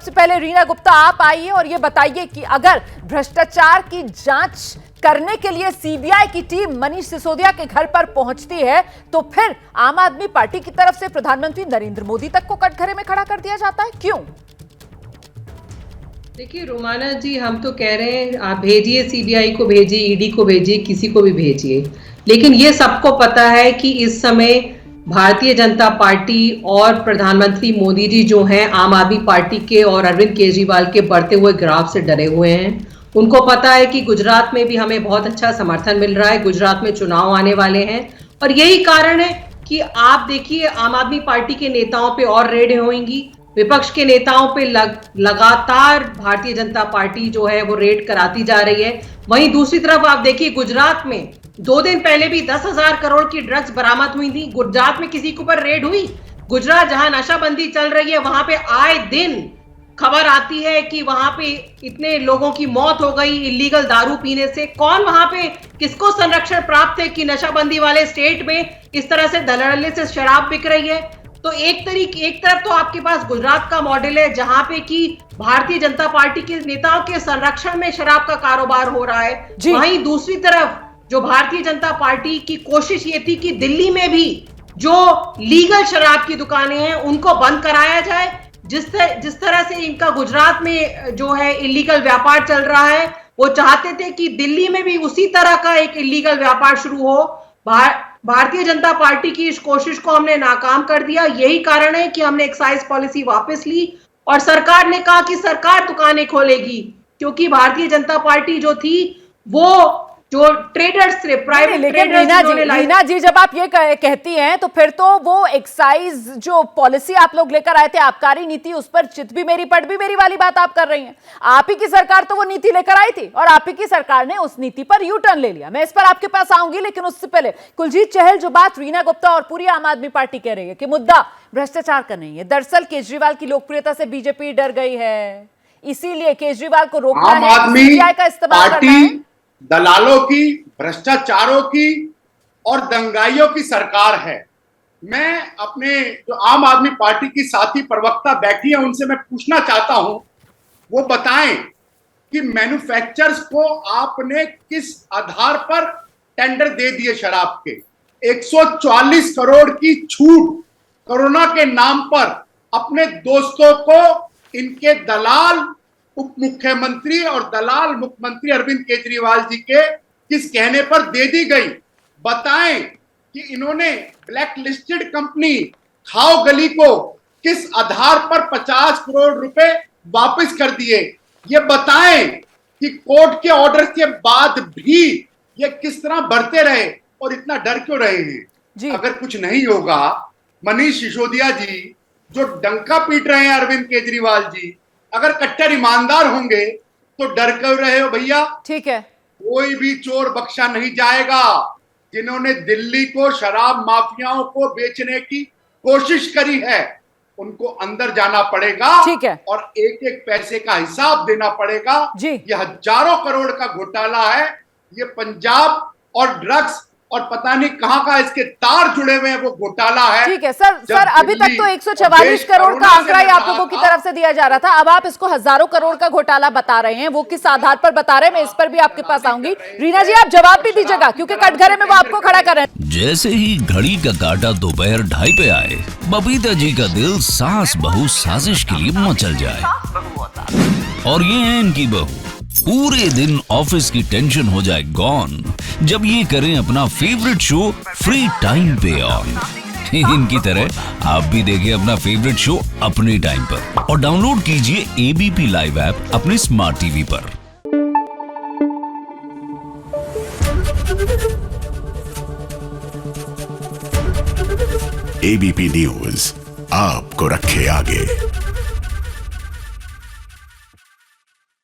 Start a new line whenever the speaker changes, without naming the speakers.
सबसे पहले रीना गुप्ता आप आइए और ये बताइए कि अगर भ्रष्टाचार की जांच करने के लिए सीबीआई की टीम मनीष सिसोदिया के घर पर पहुंचती है तो फिर आम आदमी पार्टी की तरफ से प्रधानमंत्री नरेंद्र मोदी तक को कटघरे में खड़ा कर दिया जाता है, क्यों?
देखिए रोमाना जी, हम तो कह रहे हैं आप भेजिए, सीबीआई को भेजिए, ईडी को भेजिए, किसी को भी भेजिए, लेकिन ये सबको पता है कि इस समय भारतीय जनता पार्टी और प्रधानमंत्री मोदी जी जो हैं आम आदमी पार्टी के और अरविंद केजरीवाल के बढ़ते हुए ग्राफ से डरे हुए हैं। उनको पता है कि गुजरात में भी हमें बहुत अच्छा समर्थन मिल रहा है, गुजरात में चुनाव आने वाले हैं और यही कारण है कि आप देखिए आम आदमी पार्टी के नेताओं पे और रेडें होंगी, विपक्ष के नेताओं पे लगातार भारतीय जनता पार्टी जो है वो रेड कराती जा रही है। वहीं दूसरी तरफ आप देखिए गुजरात में 2 दिन पहले भी 10,000 करोड़ की ड्रग्स बरामद हुई थी। गुजरात में किसी के ऊपर रेड हुई? गुजरात जहां नशाबंदी चल रही है वहां पे आए दिन खबर आती है कि वहां पे इतने लोगों की मौत हो गई इलीगल दारू पीने से। कौन वहां पे, किसको संरक्षण प्राप्त है कि नशाबंदी वाले स्टेट में इस तरह से धड़ल्ले से शराब बिक रही है? तो एक तरफ तो आपके पास गुजरात का मॉडल है जहां पे कि भारतीय जनता पार्टी के नेताओं के संरक्षण में शराब का कारोबार हो रहा है, वहीं दूसरी तरफ जो भारतीय जनता पार्टी की कोशिश ये थी कि दिल्ली में भी जो लीगल शराब की दुकानें हैं उनको बंद कराया जाए। जिस तरह से इनका गुजरात में जो है इलीगल व्यापार चल रहा है, वो चाहते थे कि दिल्ली में भी उसी तरह का एक इलीगल व्यापार शुरू हो। भारतीय जनता पार्टी की इस कोशिश को हमने नाकाम कर दिया। यही कारण है कि हमने एक्साइज पॉलिसी वापस ली और सरकार ने कहा कि सरकार दुकानें खोलेगी, क्योंकि भारतीय जनता पार्टी जो थी वो जो ट्रेडर्स थे, प्राइवेट ट्रेडर्स,
रीना जी जब आप ये कहती हैं तो फिर तो वो एक्साइज जो पॉलिसी आप लोग लेकर आए थे, आबकारी नीति, उस पर चित भी मेरी पट भी मेरी वाली बात आप कर रही हैं। आप ही की सरकार तो वो नीति लेकर आई थी और आप ही की सरकार ने उस नीति पर यू टर्न ले लिया। मैं इस पर आपके पास आऊंगी, लेकिन उससे पहले कुलजीत चहल, जो बात रीना गुप्ता और पूरी आम आदमी पार्टी कह रही है कि मुद्दा भ्रष्टाचार का नहीं है, दरअसल केजरीवाल की लोकप्रियता से बीजेपी डर गई है, इसीलिए केजरीवाल को रोकना है, सीबीआई का इस्तेमाल करना है।
दलालों की, भ्रष्टाचारों की और दंगाइयों की सरकार है। मैं अपने जो आम आदमी पार्टी की साथी प्रवक्ता बैठी है उनसे मैं पूछना चाहता हूं, वो बताएं कि मैन्युफैक्चरर्स को आपने किस आधार पर टेंडर दे दिए शराब के। 144 करोड़ की छूट कोरोना के नाम पर अपने दोस्तों को इनके दलाल उप मुख्यमंत्री और दलाल मुख्यमंत्री अरविंद केजरीवाल जी के किस कहने पर दे दी गई। बताएं कि इन्होंने ब्लैक लिस्टेड कंपनी खाओ गली को किस आधार पर 50 करोड़ रुपए वापस कर दिए। ये बताएं कि कोर्ट के ऑर्डर के बाद भी ये किस तरह बढ़ते रहे और इतना डर क्यों रहे हैं। अगर कुछ नहीं होगा, मनीष सिसोदिया जी जो डंका पीट रहे हैं अरविंद केजरीवाल जी, अगर कट्टर ईमानदार होंगे तो डर क्यों रहे हो भैया?
ठीक है,
कोई भी चोर बख्शा नहीं जाएगा। जिन्होंने दिल्ली को शराब माफियाओं को बेचने की कोशिश करी है उनको अंदर जाना पड़ेगा।
ठीक है,
और एक एक पैसे का हिसाब देना पड़ेगा। ये हजारों करोड़ का घोटाला है, ये पंजाब और ड्रग्स और पता नहीं कहां का इसके तार जुड़े हुए हैं वो घोटाला है।
ठीक है सर, अभी तक तो 144 करोड़ का आंकड़ा ही आप लोगों की तरफ से दिया जा रहा था, अब आप इसको हजारों करोड़ का घोटाला बता रहे हैं। वो किस आधार पर बता रहे हैं, मैं इस पर भी आपके पास आऊंगी। रीना जी आप जवाब भी दीजिएगा, क्योंकि कटघरे में वो आपको खड़ा कर रहे हैं।
जैसे ही घड़ी का काटा दोपहर 2:30 पे आए, बबीता जी का दिल सास बहू साजिश के लिए मचल जाए। और ये है इनकी बहू, पूरे दिन ऑफिस की टेंशन हो जाए गॉन जब ये करें अपना फेवरेट शो फ्री टाइम पे ऑन। इनकी तरह आप भी देखिए अपना फेवरेट शो अपने टाइम पर और डाउनलोड कीजिए एबीपी लाइव ऐप अपने स्मार्ट टीवी पर।
एबीपी न्यूज आपको रखे आगे।